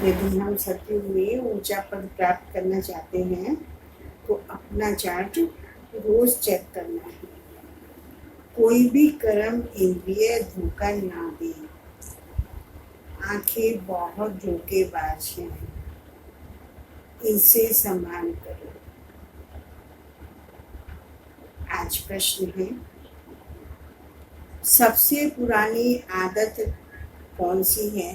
यदि हम सतयुग में ऊंचा पद प्राप्त करना चाहते हैं तो अपना चार्ट रोज चेक करना है। कोई भी कर्म इंद्रिय धोखा ना दे। आंखें बहुत धोखेबाज हैं, इनसे संभाल करो। आज प्रश्न है, सबसे पुरानी आदत कौन सी है?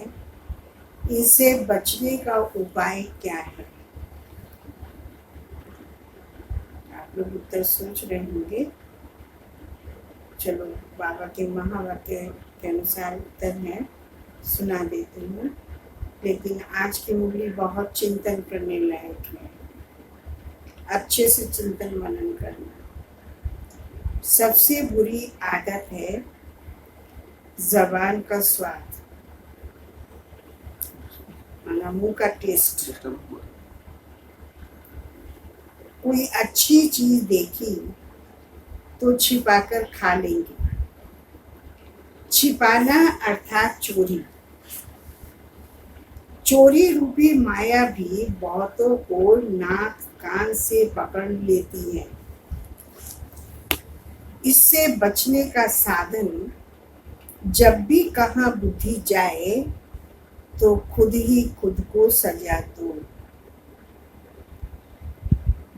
इनसे बचने का उपाय क्या है? आप लोग उत्तर सोच रहे होंगे। चलो बाबा के महावाक्य के अनुसार उत्तर है, सुना देती हूँ। लेकिन आज की मुरली बहुत चिंतन करने लायक है, अच्छे से चिंतन मनन करना। सबसे बुरी आदत है जबान का स्वाद, माना मुंह का टेस्ट। कोई अच्छी चीज देखी तो छिपाकर खा लेंगे। छिपाना अर्थात चोरी। चोरी रूपी माया भी बहुतों को नाक कान से पकड़ लेती है। इससे बचने का साधन, जब भी कहाँ बुद्धि जाए तो खुद ही खुद को सजा दो।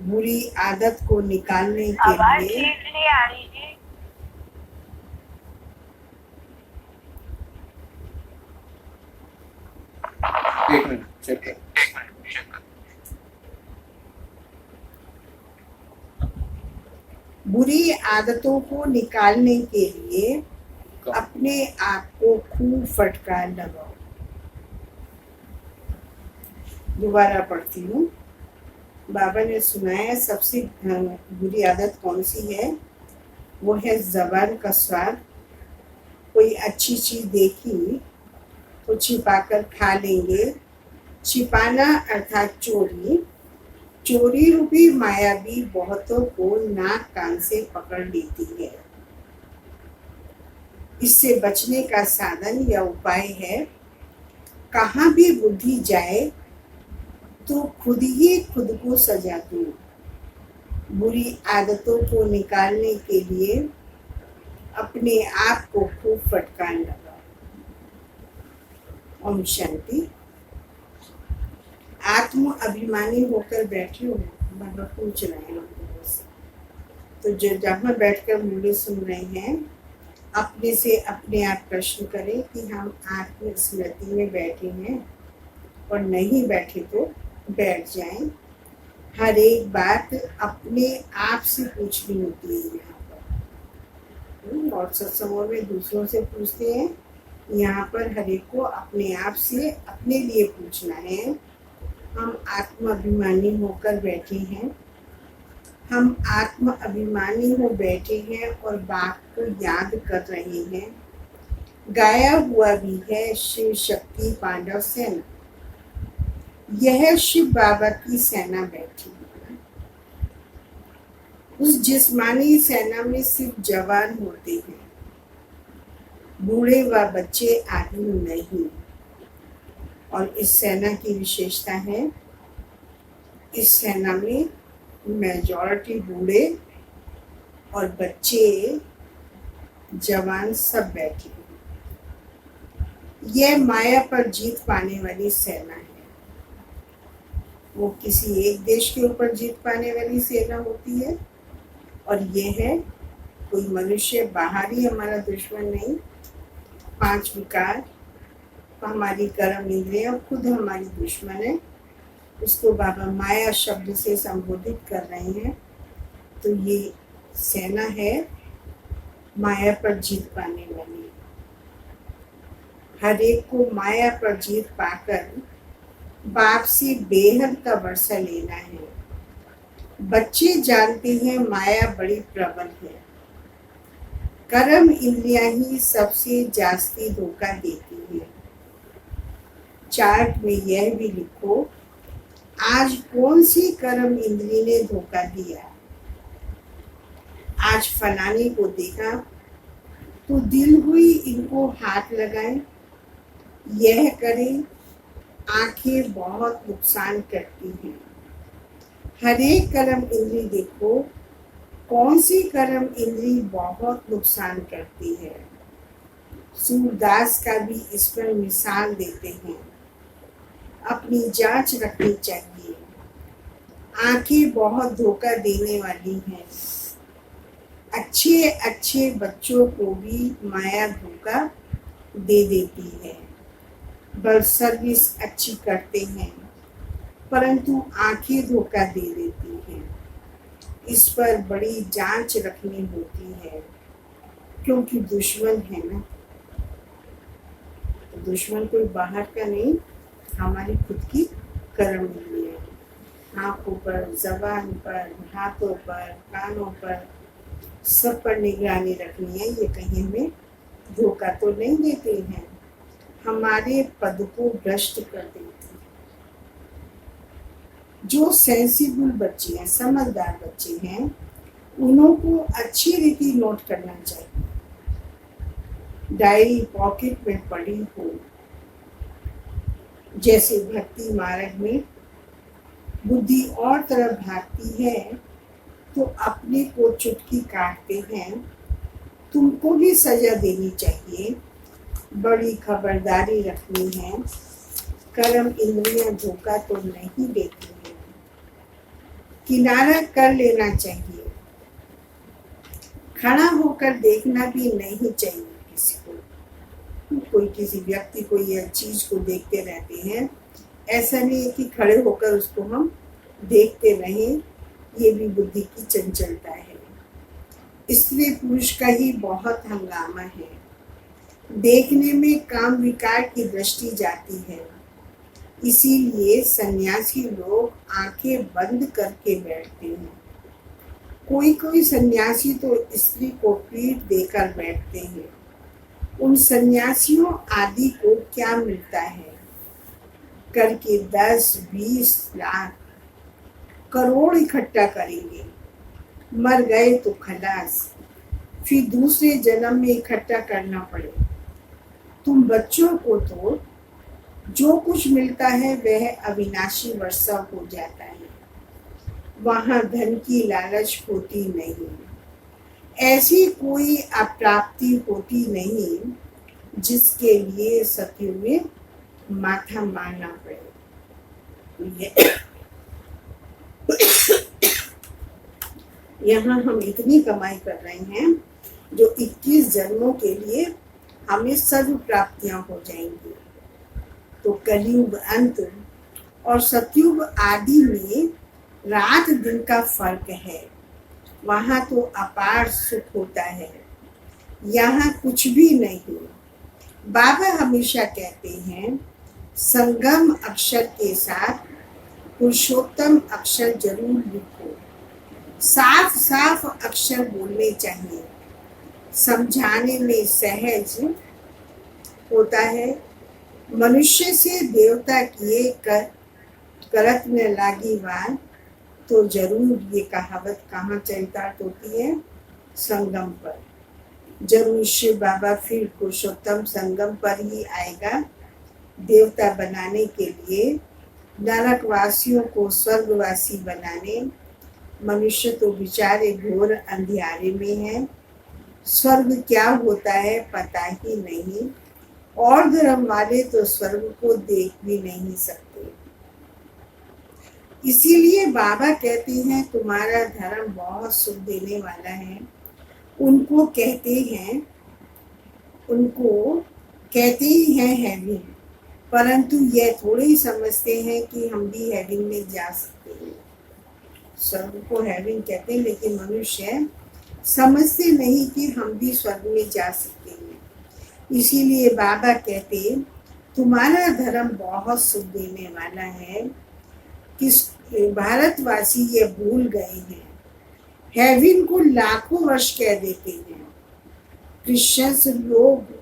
बुरी आदत को निकालने के लिए नहीं आ रही जी। एक मिनट चेक कर। बुरी आदतों को निकालने के लिए अपने आप को खूब फटकार लगाओ। दोबारा पढ़ती हूँ। बाबा ने सुनाया सबसे बुरी आदत कौन सी है? वो है जबान का स्वाद। कोई अच्छी चीज देखी तो छिपाकर खा लेंगे। छिपाना अर्थात चोरी। चोरी रूपी माया भी बहुतों को नाक कान से पकड़ लेती है। इससे बचने का साधन या उपाय है, कहाँ भी बुद्धि जाए तो खुद ही खुद को सजा दो। बुरी आदतों को निकालने के लिए अपने आप को खूब फटकार लगाओ। ओम शांति। आत्म अभिमानी होकर बैठे हो, बाबा पूछ रहे हैं लोगों से। तो जो जहाँ बैठकर मुझे सुन रहे हैं, अपने से अपने आप प्रश्न करें कि हम आत्म स्मृति में बैठे हैं, और नहीं बैठे तो बैठ जाएं। हर एक बात अपने आप से पूछनी होती है यहाँ पर। और सत्संगों में दूसरों से पूछते हैं, यहाँ पर हर एक को अपने आप से अपने लिए पूछना है। हम आत्म अभिमानी होकर बैठे हैं, हम आत्म अभिमानी हो बैठे हैं और बाप को याद कर रहे हैं। गाया हुआ भी है शिव शक्ति पांडव सेना। यह शिव बाबा की सेना बैठी है। उस जिस्मानी सेना में सिर्फ जवान होते हैं, बूढ़े व बच्चे आदि नहीं। और इस सेना की विशेषता है, इस सेना में मेजॉरिटी बूढ़े और बच्चे जवान सब बैठे हैं। यह माया पर जीत पाने वाली सेना है। वो किसी एक देश के ऊपर जीत पाने वाली सेना होती है, और ये है कोई मनुष्य बाहरी हमारा दुश्मन नहीं। 5 विकार, हमारी कर्म इंद्रियां खुद हमारी दुश्मन है। उसको बाबा माया शब्द से संबोधित कर रहे हैं। तो ये सेना है माया पर जीत पाने वाली। हर एक को माया पर जीत पाकर बाप से बेहद का वर्षा लेना है। बच्चे जानते हैं माया बड़ी प्रबल है। कर्म इंद्रियां ही सबसे जास्ती धोखा देती है। चार्ट में यह भी लिखो, आज कौन सी कर्म इंद्री ने धोखा दिया। आज फलाने को देखा तो दिल हुई इनको हाथ लगाएं, यह करें आंखें बहुत नुकसान करती हैं। हर एक कर्म इंद्री देखो कौन सी कर्म इंद्री बहुत नुकसान करती है। सूरदास का भी इस पर मिसाल देते हैं। अपनी जांच रखनी चाहिए। आंखें बहुत धोखा देने वाली हैं। अच्छे अच्छे बच्चों को भी माया धोखा दे देती है। बस सर्विस अच्छी करते हैं परंतु आंखें धोखा दे देती हैं। इस पर बड़ी जांच रखनी होती है क्योंकि दुश्मन है ना। तो दुश्मन कोई बाहर का नहीं, हमारी खुद की कर्म इंद्रियां है। आंखों पर, जबान पर, हाथों पर, कानों पर, सब पर निगरानी रखनी है। ये कहीं हमें धोखा तो नहीं देते हैं, हमारे पद को भ्रष्ट कर देते हैं। जो सेंसिबल बच्चे हैं, समझदार बच्चे हैं, उन्हों को अच्छी रीति नोट करना चाहिए। डायरी पॉकेट में पड़ी हो, जैसे भक्ति मार्ग में बुद्धि और तरफ भागती है तो अपने को चुटकी काटते हैं। तुमको भी सजा देनी चाहिए, बड़ी खबरदारी रखनी है। कर्म इंद्रियां धोखा तो नहीं देती हैं। किनारा कर लेना चाहिए। खड़ा होकर देखना भी नहीं चाहिए किसी को। कोई किसी व्यक्ति को या चीज को देखते रहते हैं, ऐसा नहीं है कि खड़े होकर उसको हम देखते रहें। ये भी बुद्धि की चंचलता है। स्त्री पुरुष का ही बहुत हंगामा है। देखने में काम विकार की दृष्टि जाती है। इसीलिए सन्यासी लोग आंखें बंद करके बैठते हैं। कोई कोई सन्यासी तो स्त्री को पीठ देकर बैठते हैं। उन सन्यासियों आदि को क्या मिलता है? करके 10-20 लाख करोड़ इकट्ठा करेंगे। मर गए तो खलास, फिर दूसरे जन्म में इकट्ठा करना पड़े। तुम बच्चों को तो जो कुछ मिलता है वह अविनाशी वर्षा हो जाता है। वहां धन की लालच होती नहीं। ऐसी कोई अप्राप्ति होती नहीं जिसके लिए सत्य में माथा मारना पड़े। यहाँ हम इतनी कमाई कर रहे हैं जो 21 जन्मों के लिए हमें सर्व प्राप्तियां हो जाएंगी। तो कलयुग अंत और सतयुग आदि में रात दिन का फर्क है। वहां तो अपार सुख होता है, यहाँ कुछ भी नहीं। बाबा हमेशा कहते हैं संगम अक्षर के साथ पुरुषोत्तम अक्षर जरूर लिखो। साफ साफ अक्षर बोलने चाहिए, समझाने में सहज होता है। मनुष्य से देवता किए करत न लागी बात, तो जरूर ये कहावत कहाँ चरितार्थ होती है? संगम पर। जरूर शिव बाबा फिर पुरुषोत्तम संगम पर ही आएगा देवता बनाने के लिए, नरकवासियों को स्वर्गवासी बनाने। मनुष्य तो बेचारे घोर अंधियारे में है, स्वर्ग क्या होता है पता ही नहीं। और धर्म वाले तो स्वर्ग को देख भी नहीं सकते। इसीलिए बाबा कहते हैं तुम्हारा धर्म बहुत सुख देने वाला है। उनको कहते ही हैं हेवन, परंतु यह थोड़े ही समझते हैं कि हम भी हेवन में जा सकते हैं। स्वर्ग को हेवन कहते हैं, लेकिन मनुष्य समझते नहीं कि हम भी स्वर्ग में जा सकते हैं। इसीलिए बाबा कहते तुम्हारा धर्म बहुत सुख देने वाला है। किस भारतवासी ये भूल गए हैं, हेवन को लाखों वर्ष कह देते हैं। क्रिश्चियंस लोग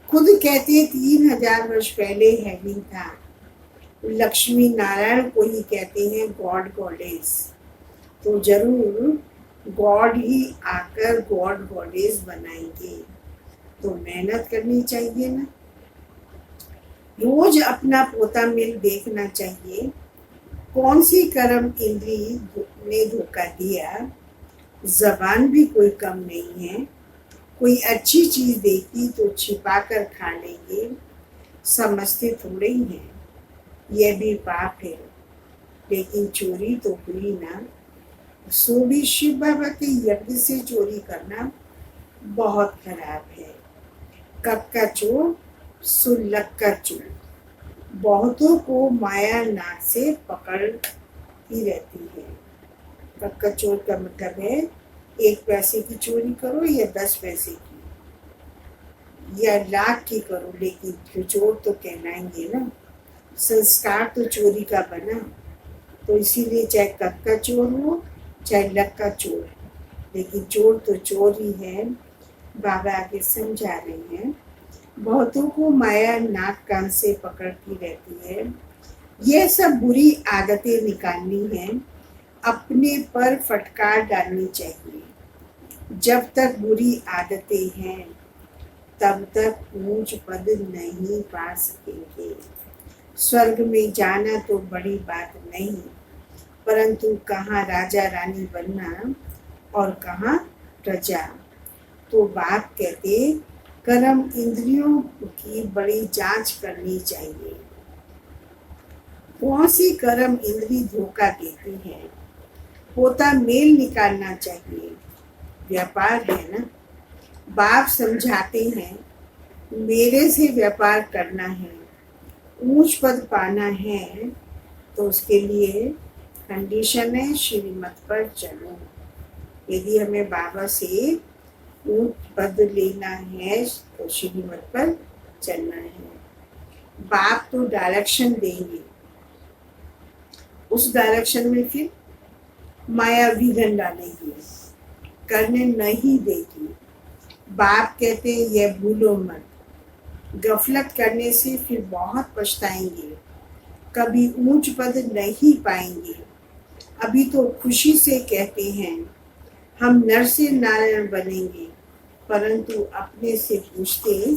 खुद कहते 3000 वर्ष पहले हेवन था। लक्ष्मी नारायण को ही कहते हैं गॉड गॉडेस। तो जरूर गॉड ही आकर गॉड गॉडेस बनाएंगे। तो मेहनत करनी चाहिए ना। रोज अपना पोता मिल देखना चाहिए, कौन सी कर्म इंद्री ने धोखा दिया। जबान भी कोई कम नहीं है, कोई अच्छी चीज देखी तो छिपा कर खा लेंगे, समझते थोड़े ही हैं यह भी पाप है। लेकिन चोरी तो हुई ना, सो भी शिव बाबा के यज्ञ से चोरी करना बहुत खराब है। कक्का चोर सुलक्का चोर, बहुतों को माया नाक से पकड़ती रहती है। कक्का चोर का मतलब है 1 पैसे की चोरी करो या 10 पैसे की या लाख की करो, लेकिन फिर चोर तो कहलाएंगे ना। संस्कार तो चोरी का बना, तो इसीलिए चाहे कक्का चोर हो चाहे लक्का चोर, लेकिन चोर तो चोर ही है। बाबा आगे समझा रहे हैं, बहुतों को माया नाक कान से पकड़ती रहती है। यह सब बुरी आदतें निकालनी है, अपने पर फटकार डालनी चाहिए। जब तक बुरी आदतें हैं तब तक ऊंच पद नहीं पा सकेंगे। स्वर्ग में जाना तो बड़ी बात नहीं, परंतु कहाँ राजा रानी बनना और कहाँ प्रजा। तो बाप कहते कर्म इंद्रियों की बड़ी जांच करनी चाहिए, कौन सी कर्म इंद्री धोखा देती है। पोता मेल निकालना चाहिए, व्यापार है ना। बाप समझाते हैं मेरे से व्यापार करना है, ऊंच पद पाना है, तो उसके लिए कंडीशन है श्रीमत पर चलो। यदि हमें बाबा से ऊंच पद लेना है तो श्रीमत पर चलना है। बाप तो डायरेक्शन देंगे, उस डायरेक्शन में फिर माया विघन डालेगी, करने नहीं देगी। बाप कहते हैं यह भूलो मत, गफलत करने से फिर बहुत पछताएंगे, कभी ऊंच पद नहीं पाएंगे। अभी तो खुशी से कहते हैं हम नर से नारायण बनेंगे, परंतु अपने से पूछते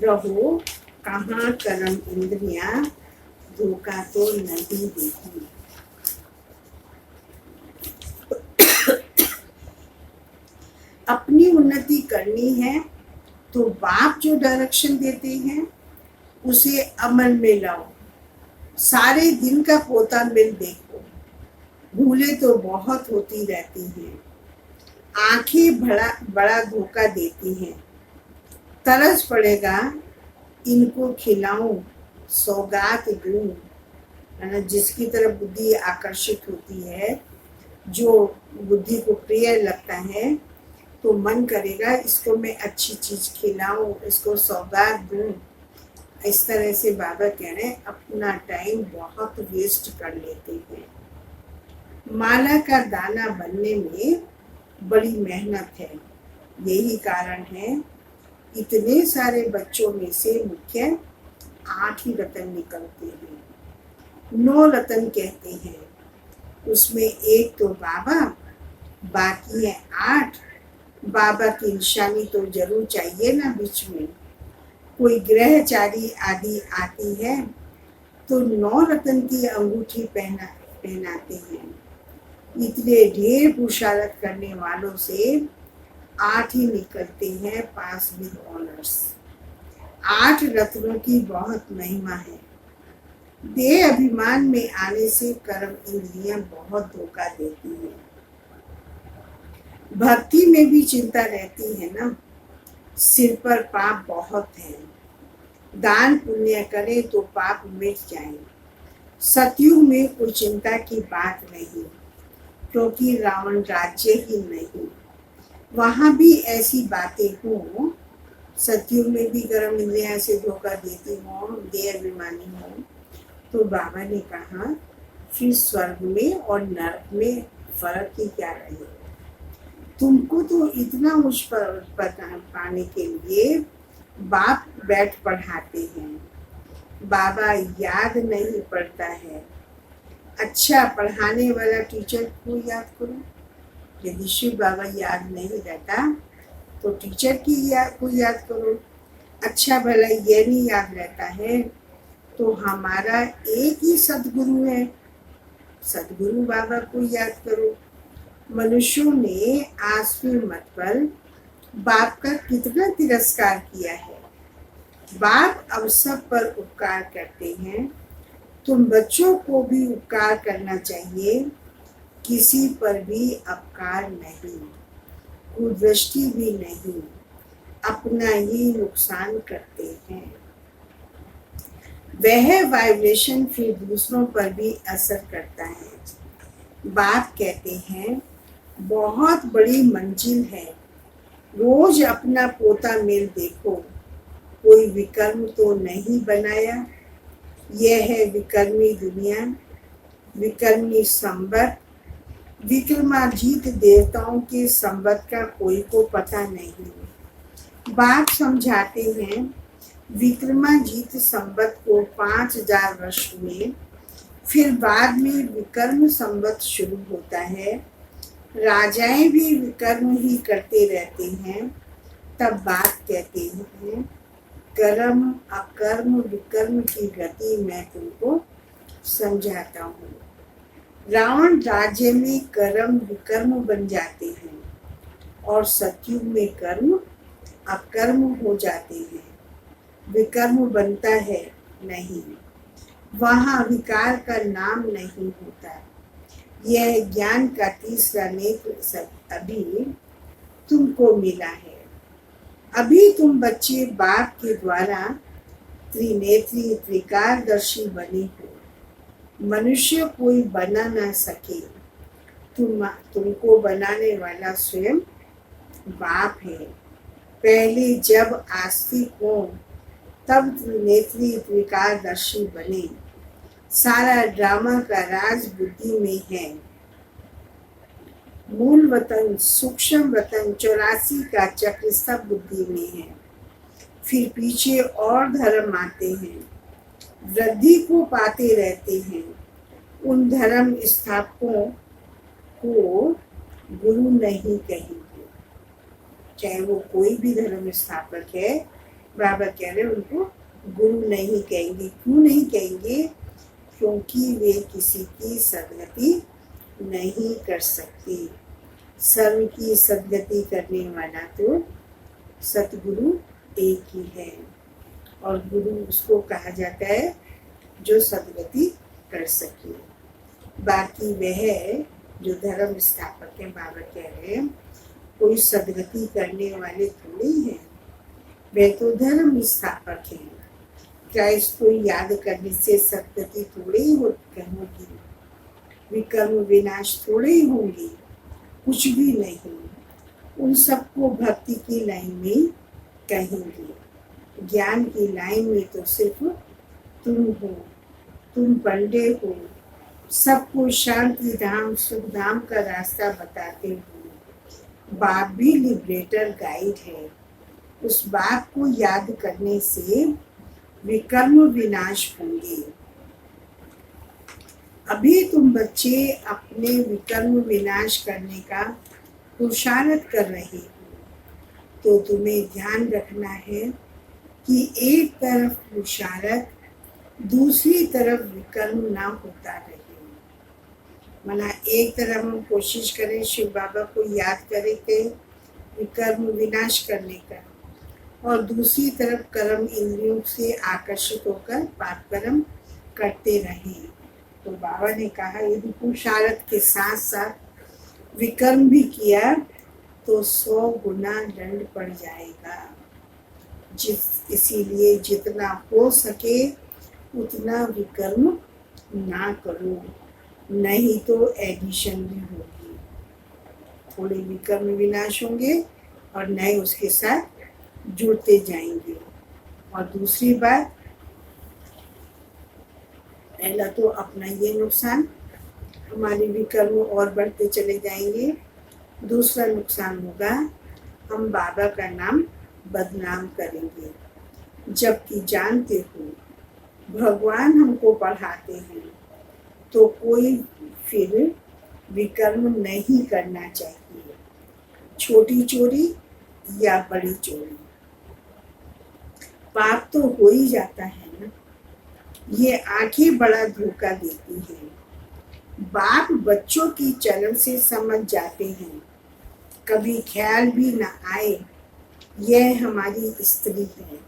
रहो कहाँ कर्म इंद्रियां धोखा तो नहीं देती। अपनी उन्नति करनी है तो बाप जो डायरेक्शन देते हैं उसे अमल में लाओ। सारे दिन का पोता मिल देखो, भूले तो बहुत होती रहती हैं, आंखें बड़ा धोखा देती हैं। तरस पड़ेगा इनको खिलाऊं, सौगात दूं, है ना। जिसकी तरफ बुद्धि आकर्षित होती है, जो बुद्धि को प्रिय लगता है, तो मन करेगा इसको मैं अच्छी चीज खिलाऊं, इसको सौगात दूं। इस तरह से बाबा कह रहे हैं अपना टाइम बहुत वेस्ट कर लेते हैं। माला का दाना बनने में बड़ी मेहनत है, यही कारण है इतने सारे बच्चों में से मुख्य 8 ही रतन निकलते हैं। 9 रतन कहते हैं, उसमें एक तो बाबा, बाकी है 8। बाबा की निशानी तो जरूर चाहिए ना बीच में। कोई ग्रहचारी आदि आती है तो 9 रतन की अंगूठी पहनाते हैं। इतने ढेर पुरुषार्थ करने वालों से 8 ही निकलते हैं पास विद ऑनर्स। 8 रत्नों की बहुत महिमा है। देह अभिमान में आने से कर्म इंद्रियां बहुत धोखा देती हैं। भक्ति में भी चिंता रहती है ना, सिर पर पाप बहुत है, दान पुण्य करे तो पाप मिट जाए। सतयुग में कोई चिंता की बात नहीं, क्योंकि रावण राज्य ही नहीं। वहां भी ऐसी बातें हों, सतयुग में भी कर्म इंद्रियां से धोखा देती हों, देह अभिमानी हो, तो बाबा ने कहा फिर स्वर्ग में और नरक में फर्क ही क्या रहेगा। तुमको तो इतना उच्च पद पाने के लिए बाप बैठ पढ़ाते हैं, बाबा याद नहीं पड़ता है। अच्छा पढ़ाने वाला टीचर को याद करो। यदि शिव बाबा याद नहीं रहता तो टीचर की को याद करो। अच्छा भला ये नहीं याद रहता है तो हमारा एक ही सदगुरु है, सदगुरु बाबा को याद करो। मनुष्यों ने आसवी मत पर बाप का कितना तिरस्कार किया है। बाप अब सब पर उपकार करते हैं, तुम बच्चों को भी उपकार करना चाहिए। किसी पर भी अपकार नहीं, कुदृष्टि भी नहीं, अपना ही नुकसान करते हैं। वह वाइब्रेशन फिर दूसरों पर भी असर करता है। बाप कहते हैं बहुत बड़ी मंजिल है, रोज अपना पोता मेल देखो, कोई विकर्म तो नहीं बनाया। यह है विकर्मी दुनिया, विकर्मी संवत। विक्रमाजीत देवताओं के संवत का कोई को पता नहीं। बाप समझाते हैं विक्रमाजीत संवत को 5000 वर्ष हुए, फिर बाद में विकर्म संवत शुरू होता है। राजाएं भी विकर्म ही करते रहते हैं। तब बात कहते हैं कर्म अकर्म विकर्म की गति मैं तुमको समझाता हूँ। रावण राज्य में कर्म विकर्म बन जाते हैं और सतयुग में कर्म अकर्म हो जाते हैं। विकर्म बनता है नहीं, वहाँ विकार का नाम नहीं होता। यह ज्ञान का तीसरा नेत्र अभी तुमको मिला है। अभी तुम बच्चे बाप के द्वारा त्रिनेत्री त्रिकारदर्शी बने हो। मनुष्य कोई बना ना सके, तुमको बनाने वाला स्वयं बाप है। पहले जब आस्तिक हो तब त्रिनेत्री त्रिकारदर्शी बने। सारा ड्रामा का राज बुद्धि में है। मूल वतन सूक्ष्म वतन 84 का चक्र सब बुद्धि में है। फिर पीछे और धर्म आते हैं, वृद्धि को पाते रहते हैं। उन धर्म स्थापकों को गुरु नहीं कहेंगे, चाहे वो कोई भी धर्म स्थापक है। बाबा कह रहे उनको गुरु नहीं कहेंगे। क्यों नहीं कहेंगे? क्योंकि वे किसी की सदगति नहीं कर सकते। सर्व की सदगति करने वाला तो सतगुरु एक ही है, और गुरु उसको कहा जाता है जो सदगति कर सके। बाकी वह जो धर्म स्थापक है, बाबा कह रहे हैं कोई सदगति करने वाले थोड़ी हैं, वे तो धर्म स्थापक हैं। क्या इसको याद करने से सदगति थोड़ी ही होगी, विकर्म विनाश थोड़े ही होंगे, कुछ भी नहीं। उन सबको भक्ति की लाइन में कहेंगे। ज्ञान की लाइन में तो सिर्फ तुम हो, तुम पंडे हो, सबको शांति धाम सुख धाम का रास्ता बताते हो। बाप भी लिबरेटर गाइड है। उस बात को याद करने से विकर्म विनाश होंगे। अभी तुम बच्चे अपने विकर्म विनाश करने का पुरुषार्थ कर रहे हो, तो तुम्हें ध्यान रखना है कि एक तरफ पुरुषार्थ, दूसरी तरफ विकर्म ना होता रहे। मना एक तरफ हम कोशिश करें शिव बाबा को याद करें के विकर्म विनाश करने का, और दूसरी तरफ कर्म इंद्रियों से आकर्षित होकर पाप कर्म करते रहें। तो बाबा ने कहा यदि पुरुषार्थ के साथ साथ विकर्म भी किया तो 100 गुना दंड पड़ जाएगा। इसीलिए जितना हो सके उतना विकर्म ना करो, नहीं तो एडिशन भी होगी। थोड़े विकर्म विनाश होंगे और नए उसके साथ जुड़ते जाएंगे। और दूसरी बात, पहला तो अपना ये नुकसान, हमारे विकर्म और बढ़ते चले जाएंगे। दूसरा नुकसान होगा हम बाबा का नाम बदनाम करेंगे, जबकि जानते हो भगवान हमको पढ़ाते हैं तो कोई फिर विकर्म नहीं करना चाहिए। छोटी चोरी या बड़ी चोरी, पाप तो हो ही जाता है ना। ये आंखें बड़ा धोखा देती हैं। बाप बच्चों की चलन से समझ जाते हैं, कभी ख्याल भी न आए यह हमारी स्त्री है।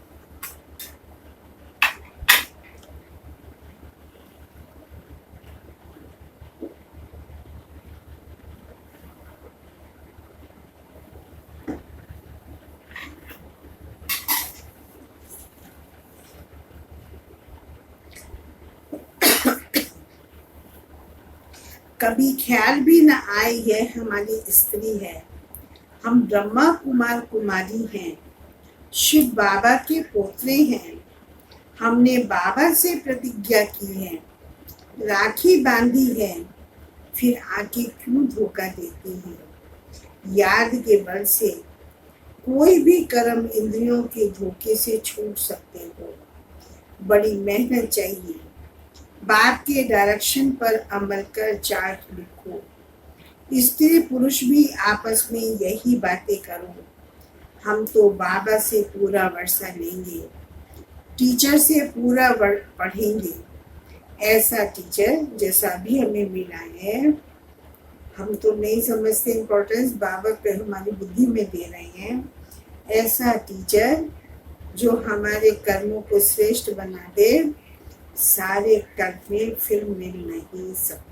कभी ख्याल भी न आए यह हमारी स्त्री है। हम ब्रह्मा कुमार कुमारी हैं, शिव बाबा के पोतरे हैं। हमने बाबा से प्रतिज्ञा की है, राखी बांधी है, फिर आके क्यों धोखा देती हैं। याद के बल से कोई भी कर्म इंद्रियों के धोखे से छूट सकते हो। बड़ी मेहनत चाहिए। बाप के डायरेक्शन पर अमल कर चार्ट लिखो। स्त्री पुरुष भी आपस में यही बातें करो। हम तो बाबा से पूरा वर्षा लेंगे, टीचर से पूरा पढ़ेंगे। ऐसा टीचर जैसा भी हमें मिला है, हम तो नहीं समझते इम्पोर्टेंस, बाबा पे हमारी बुद्धि में दे रहे हैं। ऐसा टीचर जो हमारे कर्मों को श्रेष्ठ बना दे, सारे कर्म में फिर मिल नहीं सकता।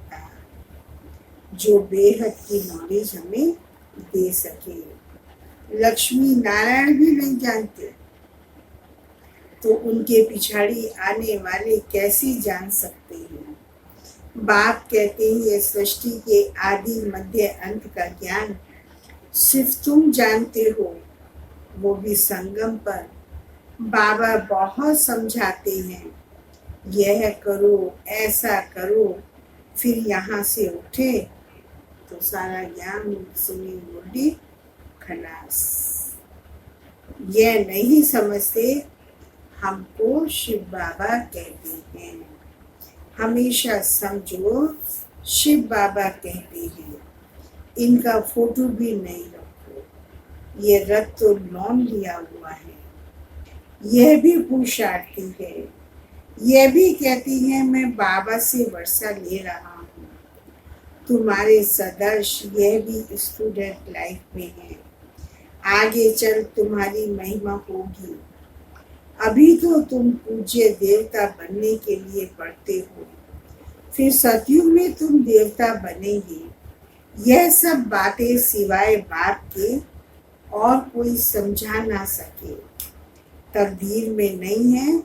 जो बेहद की नॉलेज हमें दे सके। लक्ष्मी नारायण भी नहीं जानते तो उनके पिछाड़ी आने वाले कैसे जान सकते हैं। बाप कहते हैं ये सृष्टि के आदि मध्य अंत का ज्ञान सिर्फ तुम जानते हो, वो भी संगम पर। बाबा बहुत समझाते हैं, यह करो ऐसा करो, फिर यहाँ से उठे तो सारा ज्ञान सुनी मुंडी खलास। यह नहीं समझते हमको शिव बाबा कहते हैं। हमेशा समझो शिव बाबा कहते हैं। इनका फोटो भी नहीं रखो, ये रथ तो लॉन लिया हुआ है। यह भी पूछाती है, यह भी कहती है मैं बाबा से वर्षा ले रहा हूँ। तुम्हारे सदर्श यह भी स्टूडेंट लाइफ में है। आगे चल तुम्हारी महिमा होगी। अभी तो तुम पूज्य देवता बनने के लिए पढ़ते हो, फिर सतयुग में तुम देवता बनेंगे। यह सब बातें सिवाय बाप के और कोई समझा ना सके। तकदीर में नहीं है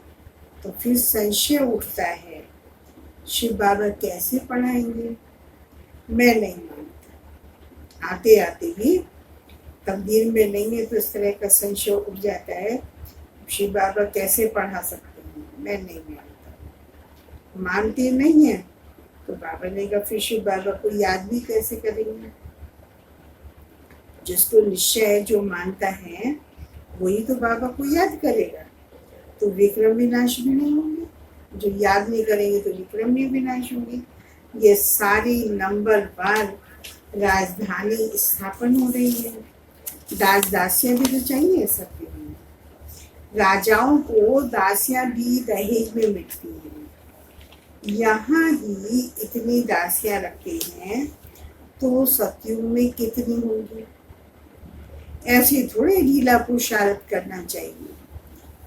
तो फिर संशय उठता है, शिव बाबा कैसे पढ़ाएंगे। मैं नहीं मानता। आते आते ही तकदीर में नहीं है तो इस तरह का संशय उठ जाता है, शिव बाबा कैसे पढ़ा सकते हैं। मैं नहीं मानता। मानते नहीं है तो बाबा ने कहा फिर शिव बाबा को याद भी कैसे करेंगे। जिसको निश्चय है, जो मानता है, वही तो बाबा को याद करेगा। तो विक्रम विनाश भी नहीं होंगे। जो याद नहीं करेंगे तो विक्रम भी विनाश होंगे। ये सारी नंबरवार राजधानी स्थापन हो रही है। दास दासियां भी तो चाहिए सबके लिए। राजाओं को दासियां भी दहेज में मिलती हैं। यहाँ ही इतनी दासियां रखते हैं तो सतयुग में कितनी होंगी। ऐसे थोड़े लीला पुरुषार्थ करना चाहिए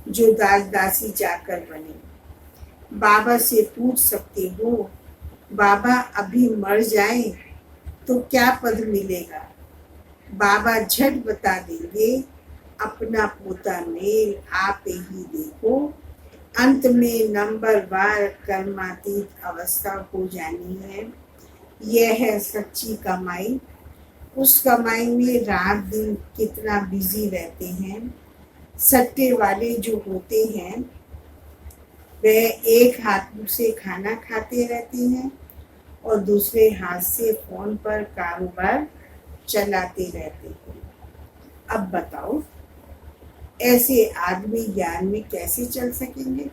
जो दास दासी जाकर बने। बाबा से पूछ सकते हो, बाबा अभी मर जाए तो क्या पद मिलेगा। बाबा झट बता देंगे, अपना पोता मेल आप ही देखो। अंत में नंबरवार कर्मातीत अवस्था हो जानी है। यह है सच्ची कमाई। उस कमाई में रात दिन कितना बिजी रहते हैं। सट्टे वाले जो होते हैं वह एक हाथ से खाना खाते रहते हैं और दूसरे हाथ से फोन पर कारोबार चलाते रहते हैं। अब बताओ ऐसे आदमी ज्ञान में कैसे चल सकेंगे।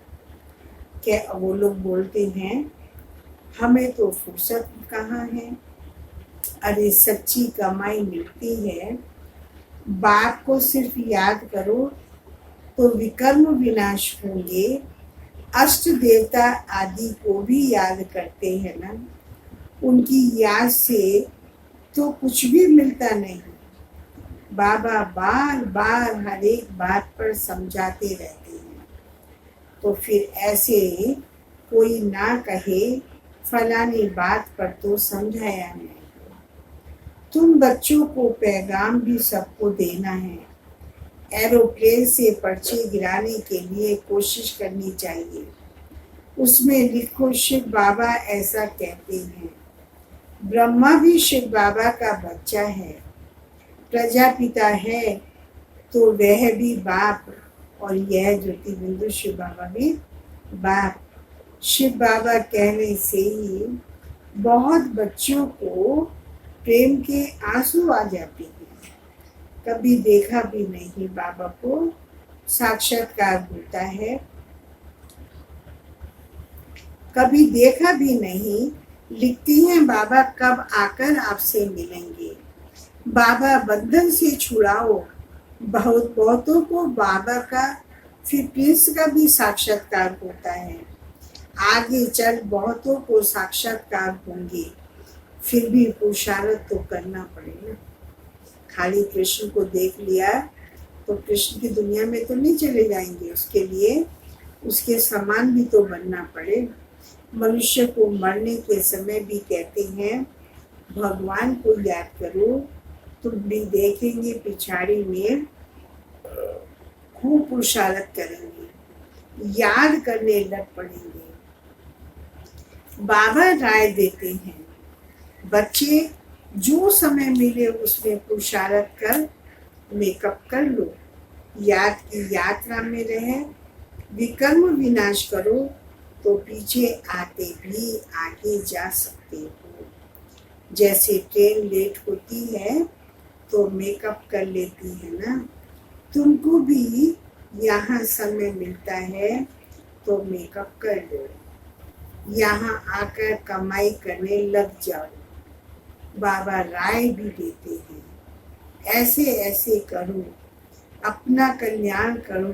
क्या वो लोग बोलते हैं हमें तो फुर्सत कहाँ है। अरे सच्ची कमाई मिलती है बाप को सिर्फ याद करो तो विकर्म विनाश होंगे। अष्ट देवता आदि को भी याद करते हैं ना, उनकी याद से तो कुछ भी मिलता नहीं। बाबा बार बार हर एक बात पर समझाते रहते हैं, तो फिर ऐसे कोई ना कहे फलानी बात पर तो समझाया नहीं। तुम बच्चों को पैगाम भी सबको देना है। एरोप्लेन से पर्चे गिराने के लिए कोशिश करनी चाहिए। उसमें लिखो शिव बाबा ऐसा कहते हैं। ब्रह्मा भी शिव बाबा का बच्चा है, प्रजापिता है तो वह भी बाप, और यह ज्योति बिंदु शिव बाबा भी बाप। शिव बाबा कहने से ही बहुत बच्चों को प्रेम के आंसू आ जाते हैं। कभी देखा भी नहीं बाबा को, साक्षात्कार होता है। कभी देखा भी नहीं, लिखती हैं बाबा कब आकर आपसे मिलेंगे। बाबा बंधन से छुड़ाओ। बहुतों को बाबा का, फिर प्रिंस का भी साक्षात्कार होता है। आगे चल बहुतों को साक्षात्कार होंगे, फिर भी पुरुषार्थ तो करना पड़ेगा। खाली कृष्ण को देख लिया तो कृष्ण की दुनिया में तो नहीं चले जाएंगे, उसके लिए उसके समान भी तो बनना पड़े। मनुष्य को मरने के समय भी कहते हैं भगवान को याद करो, तुम भी देखेंगे पिछाड़ी में खूब पुरुषार्थ करेंगे, याद करने लग पड़ेंगे। बाबा राय देते हैं बच्चे जो समय मिले उसमें पुरुषार्थ कर मेकअप कर लो, याद की यात्रा में रहे, विकर्म विनाश करो तो पीछे आते भी आगे जा सकते हो। जैसे ट्रेन लेट होती है तो मेकअप कर लेती है ना, तुमको भी यहाँ समय मिलता है तो मेकअप कर लो, यहाँ आकर कमाई करने लग जाओ। बाबा राय भी देते हैं ऐसे ऐसे करो, अपना कल्याण करो,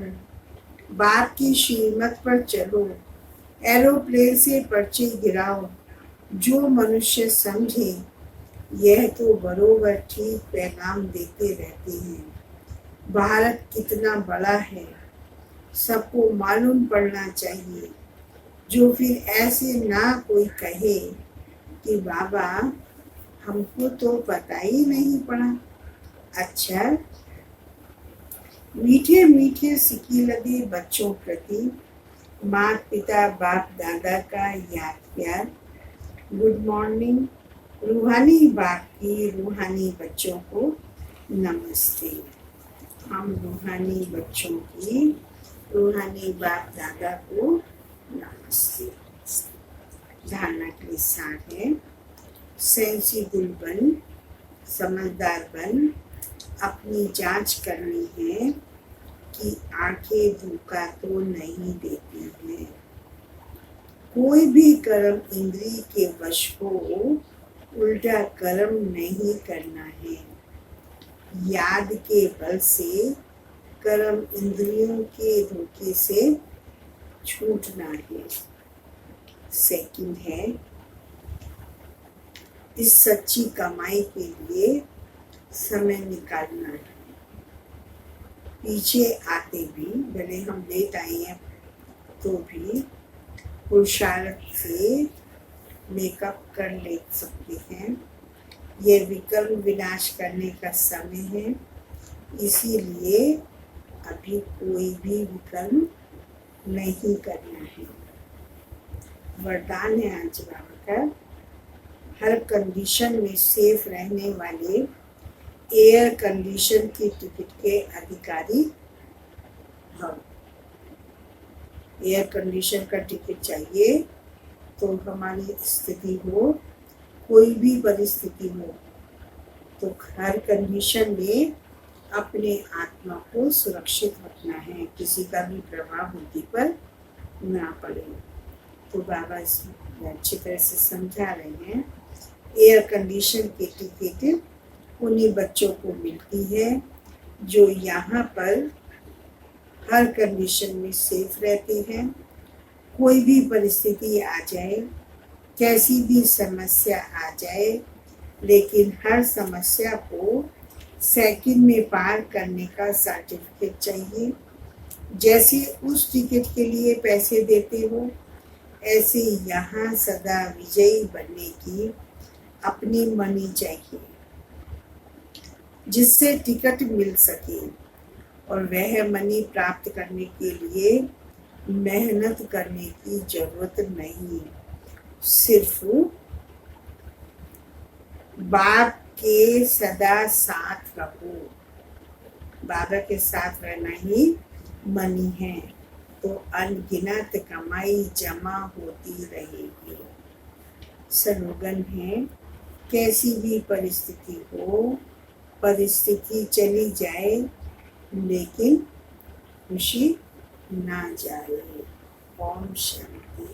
बाप की श्रीमत पर चलो, एरोप्लेन से पर्चे गिराओ। जो मनुष्य समझे यह तो बरोबर ठीक पैगाम देते रहते हैं। भारत कितना बड़ा है सबको मालूम पड़ना चाहिए। जो फिर ऐसे ना कोई कहे कि बाबा हमको तो पता ही नहीं पड़ा। अच्छा, मीठे मीठे सिक्के लगे बच्चों प्रति माता पिता बाप दादा का याद प्यार। Good morning. रूहानी बाप की रूहानी बच्चों को नमस्ते। हम रूहानी बच्चों की रूहानी बाप दादा को नमस्ते। धारणा के साथ है सेंसिबल बन, समझदार बन, अपनी जांच करनी है कि आंखें धोखा तो नहीं देती हैं। कोई भी कर्म इंद्रिय के वश हो, उल्टा कर्म नहीं करना है। याद के बल से कर्म इंद्रियों के धोखे से छूटना है। सेकंड है इस सच्ची कमाई के लिए समय निकालना है। पीछे आते भी भले हम लेट आए हैं तो भी पुरुषार्थ से मेकअप कर ले सकते हैं। यह विकर्म विनाश करने का समय है, इसीलिए अभी कोई भी विकर्म नहीं करना है। वरदान है आज बाबा का, हर कंडीशन में सेफ रहने वाले एयर कंडीशन की टिकट के अधिकारी हम। एयर कंडीशन का टिकट चाहिए तो हमारी स्थिति हो, कोई भी परिस्थिति हो, तो हर कंडीशन में अपने आत्मा को सुरक्षित रखना है, किसी का भी प्रभाव बुद्धि पर ना पड़े। तो बाबा इसमें अच्छी तरह से समझा रहे हैं। एयर कंडीशन की टिकट उन्हीं बच्चों को मिलती है जो यहाँ पर हर कंडीशन में सेफ रहते हैं। कोई भी परिस्थिति आ जाए, कैसी भी समस्या आ जाए, लेकिन हर समस्या को सेकंड में पार करने का सर्टिफिकेट चाहिए। जैसे उस टिकट के लिए पैसे देते हो, ऐसे यहाँ सदा विजयी बनने की अपनी मनी चाहिए, जिससे टिकट मिल सके। और वह मनी प्राप्त करने के लिए मेहनत करने की जरूरत नहीं, सिर्फ बाप के सदा साथ रहो। बाबा के साथ रहना ही मनी है, तो अनगिनत कमाई जमा होती रहेगी। स्लोगन है, कैसी भी परिस्थिति हो, परिस्थिति चली जाए लेकिन खुशी ना जाए। ओम शांति।